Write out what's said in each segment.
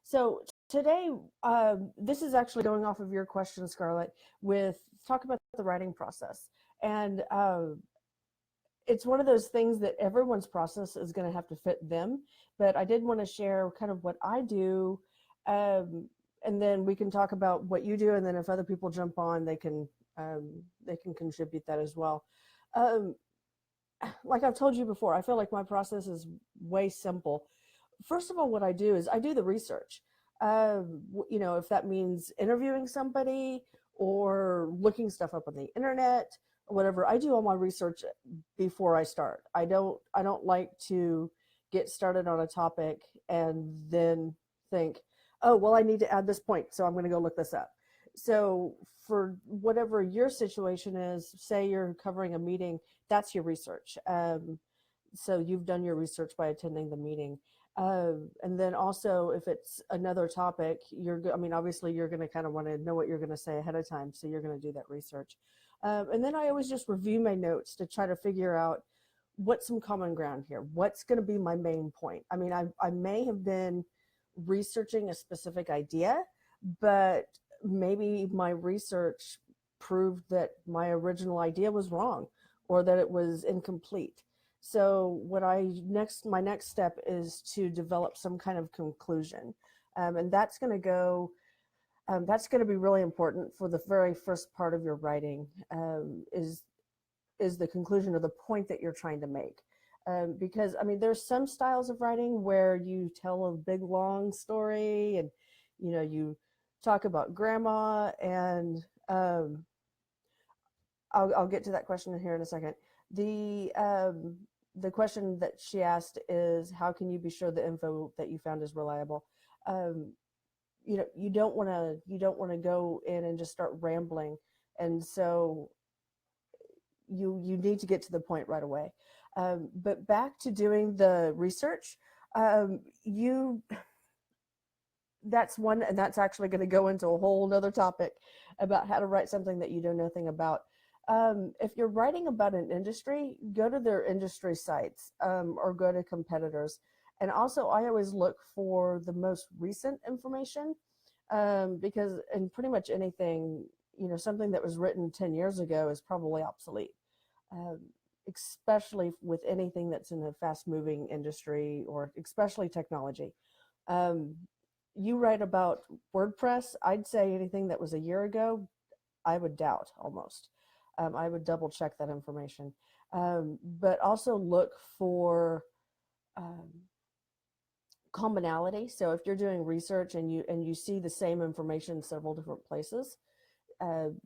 So today, this is actually going off of your question, Scarlett, with talk about the writing process. And it's one of those things that everyone's process is going to have to fit them. But I did want to share kind of what I do. Um, and then we can talk about what you do. And then if other people jump on, they can contribute that as well. Um, like I've told you before, I feel like my process is way simple. First of all, what I do is I do the research. If that means interviewing somebody or looking stuff up on the internet or whatever, I do all my research before I start. I don't like to get started on a topic and then think, oh, well, I need to add this point, so I'm going to go look this up. So for whatever your situation is, say you're covering a meeting, that's your research. So you've done your research by attending the meeting. And then also, if it's another topic, I mean, obviously, you're going to kind of want to know what you're going to say ahead of time. So you're going to do that research. And then I always just review my notes to try to figure out what's some common ground here. What's going to be my main point? I mean, I may have been researching a specific idea, but maybe my research proved that my original idea was wrong or that it was incomplete. So my next step is to develop some kind of conclusion, and that's going to be really important for the very first part of your writing. Is the conclusion or the point that you're trying to make. Because I mean, there's some styles of writing where you tell a big long story and you talk about grandma and I'll get to that question here in a second. The question that she asked is, how can you be sure the info that you found is reliable? Um, you don't want to go in and just start rambling, and so you need to get to the point right away. But back to doing the research, you that's one, and that's actually going to go into a whole other topic about how to write something that you know nothing about. If you're writing about an industry, go to their industry sites, or go to competitors. And also, I always look for the most recent information, because in pretty much anything, something that was written 10 years ago is probably obsolete, um, especially with anything that's in a fast moving industry or especially technology. Um, you write about WordPress, I'd say anything that was a year ago, I would doubt almost. I would double check that information. But also look for um, commonality. So if you're doing research and you see the same information in several different places,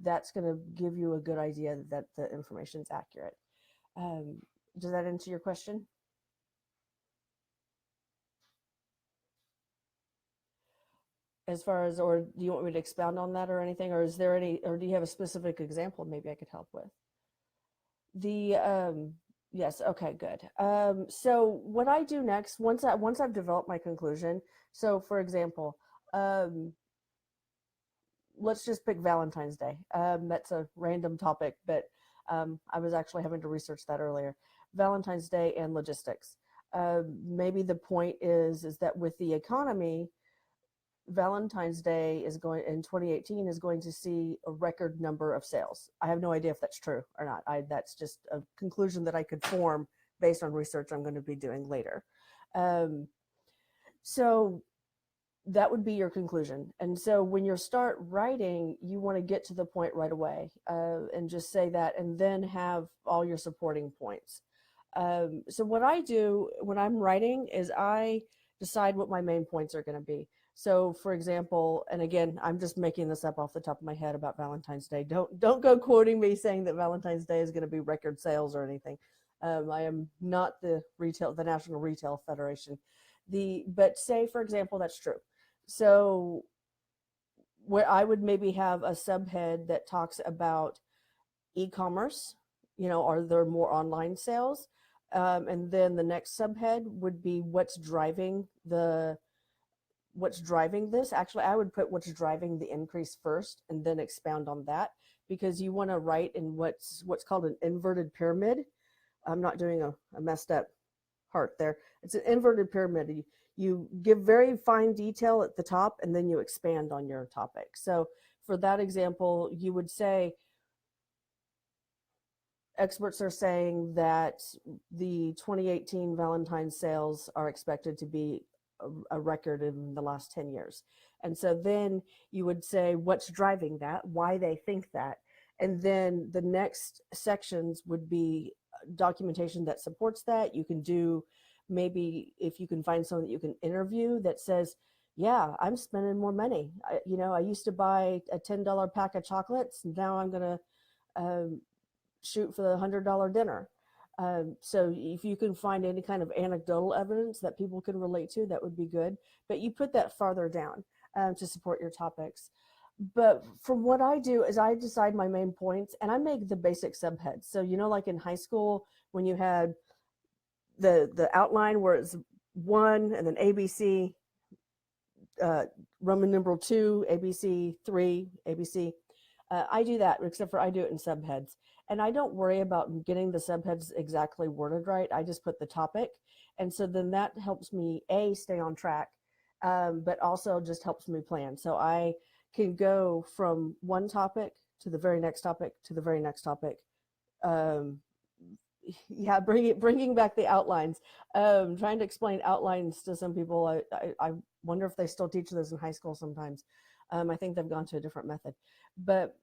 that's going to give you a good idea that the information is accurate. Um, does that answer your question? As far as, or do you want me to expound on that or anything, or is there any, or do you have a specific example maybe I could help with? The yes, okay, good. So what I do next, once I've developed my conclusion, so for example, um, let's just pick Valentine's Day. That's a random topic, but I was actually having to research that earlier. Valentine's Day and logistics. Maybe the point is that with the economy, Valentine's Day is going in 2018 is going to see a record number of sales. I have no idea if that's true or not. That's just a conclusion that I could form based on research I'm going to be doing later. Um, so that would be your conclusion. And so when you start writing, you want to get to the point right away, and just say that, and then have all your supporting points. So what I do when I'm writing is I decide what my main points are going to be. So for example, and again, I'm just making this up off the top of my head about Valentine's Day. Don't go quoting me saying that Valentine's Day is going to be record sales or anything. I am not the National Retail Federation. But say for example that's true. So where I would maybe have a subhead that talks about e-commerce, are there more online sales? And then the next subhead would be what's driving this. Actually, I would put what's driving the increase first and then expound on that, because you want to write in what's called an inverted pyramid. I'm not doing a messed up heart there. It's an inverted pyramid. you give very fine detail at the top and then you expand on your topic. So for that example, you would say, experts are saying that the 2018 Valentine's sales are expected to be a record in the last 10 years. And so then you would say what's driving that, why they think that. And then the next sections would be documentation that supports that. You can do, maybe if you can find someone that you can interview that says, yeah, I'm spending more money. I used to buy a $10 pack of chocolates. Now I'm going to shoot for the $100 dinner. So if you can find any kind of anecdotal evidence that people can relate to, that would be good. But you put that farther down to support your topics. But from what I do is I decide my main points and I make the basic subheads. So, like in high school, when you had the outline where it's 1 and then ABC, Roman numeral 2, ABC, 3, ABC. I do that, except for I do it in subheads. And I don't worry about getting the subheads exactly worded right. I just put the topic. And so then that helps me, stay on track, but also just helps me plan. So I can go from one topic to the very next topic to the very next topic. Bringing back the outlines. Trying to explain outlines to some people. I wonder if they still teach those in high school sometimes. I think they've gone to a different method. But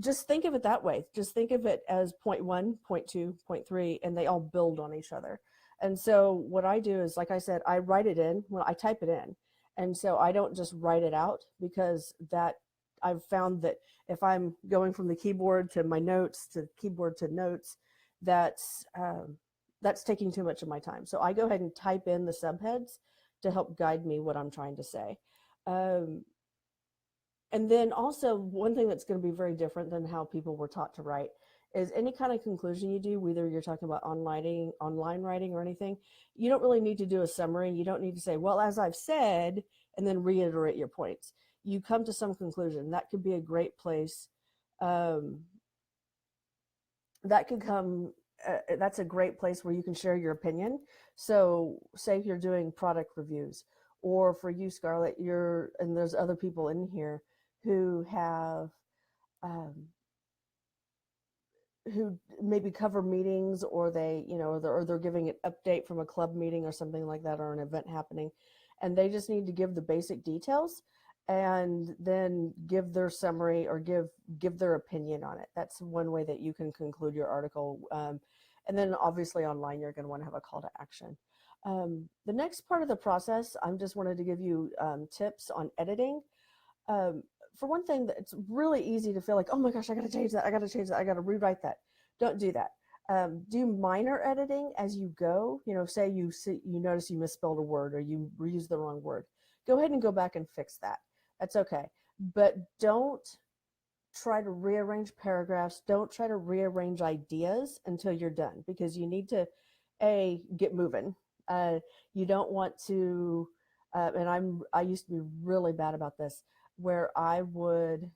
just think of it that way. Just think of it as point 1, point 2, point 3, and they all build on each other. And so what I do is, like I said, I write it in. Well, I type it in. And so I don't just write it out, because that I've found that if I'm going from the keyboard to my notes to keyboard to notes, that's taking too much of my time. So I go ahead and type in the subheads to help guide me what I'm trying to say. And then also, one thing that's going to be very different than how people were taught to write is any kind of conclusion you do, whether you're talking about online writing or anything, you don't really need to do a summary. You don't need to say, well, as I've said, and then reiterate your points. You come to some conclusion. That could be a great place. That's a great place where you can share your opinion. So say if you're doing product reviews, or for you, Scarlett, and there's other people in here who have who maybe cover meetings, or they're giving an update from a club meeting or something like that, or an event happening, and they just need to give the basic details and then give their summary or give their opinion on it. That's one way that you can conclude your article. And then obviously online, you're going to want to have a call to action. The next part of the process, I just wanted to give you tips on editing. For one thing, it's really easy to feel like, oh my gosh, I got to change that. I got to rewrite that. Don't do that. Do minor editing as you go. Say you notice you misspelled a word or you reused the wrong word. Go ahead and go back and fix that. That's okay. But don't try to rearrange paragraphs. Don't try to rearrange ideas until you're done, because you need to, get moving. You don't want to, and I used to be really bad about this, where I would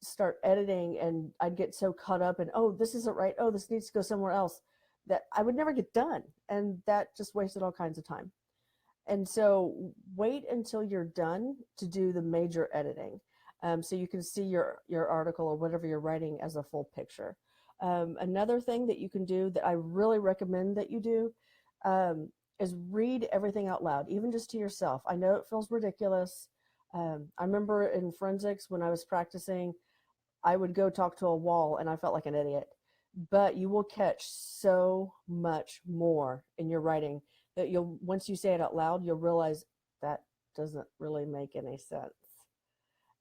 start editing and I'd get so caught up in, oh, this isn't right. Oh, this needs to go somewhere else, that I would never get done. And that just wasted all kinds of time. And so wait until you're done to do the major editing. So you can see your article or whatever you're writing as a full picture. Another thing that you can do that I really recommend that you do is read everything out loud, even just to yourself. I know it feels ridiculous. I remember in forensics when I was practicing, I would go talk to a wall and I felt like an idiot. But you will catch so much more in your writing that once you say it out loud, you'll realize that doesn't really make any sense.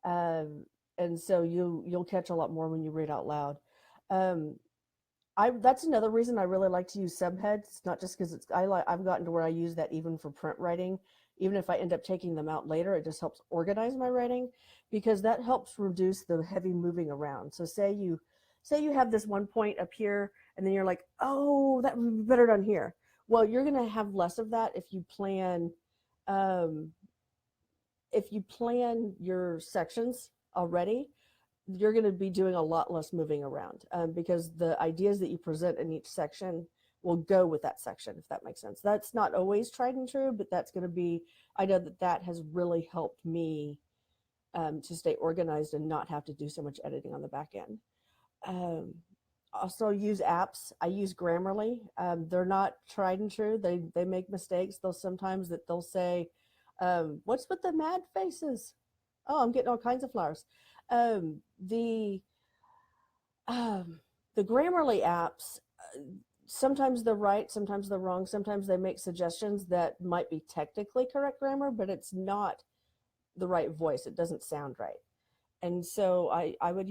And so you'll catch a lot more when you read out loud. That's another reason I really like to use subheads, not just because I've gotten to where I use that even for print writing. Even if I end up taking them out later, it just helps organize my writing, because that helps reduce the heavy moving around. So say you have this one point up here, and then you're like, oh, that would be better done here. Well, you're going to have less of that if you plan your sections already. You're going to be doing a lot less moving around, because the ideas that you present in each section will go with that section, if that makes sense. That's not always tried and true, but that's going to be, I know that that has really helped me to stay organized and not have to do so much editing on the back end. Um, Also use apps. I use Grammarly. They're not tried and true. They make mistakes. They'll say, "What's with the mad faces?" Oh, I'm getting all kinds of flowers. Um, the um, the Grammarly apps, sometimes they're right, sometimes they're wrong, sometimes they make suggestions that might be technically correct grammar, but it's not the right voice. It doesn't sound right. And so I would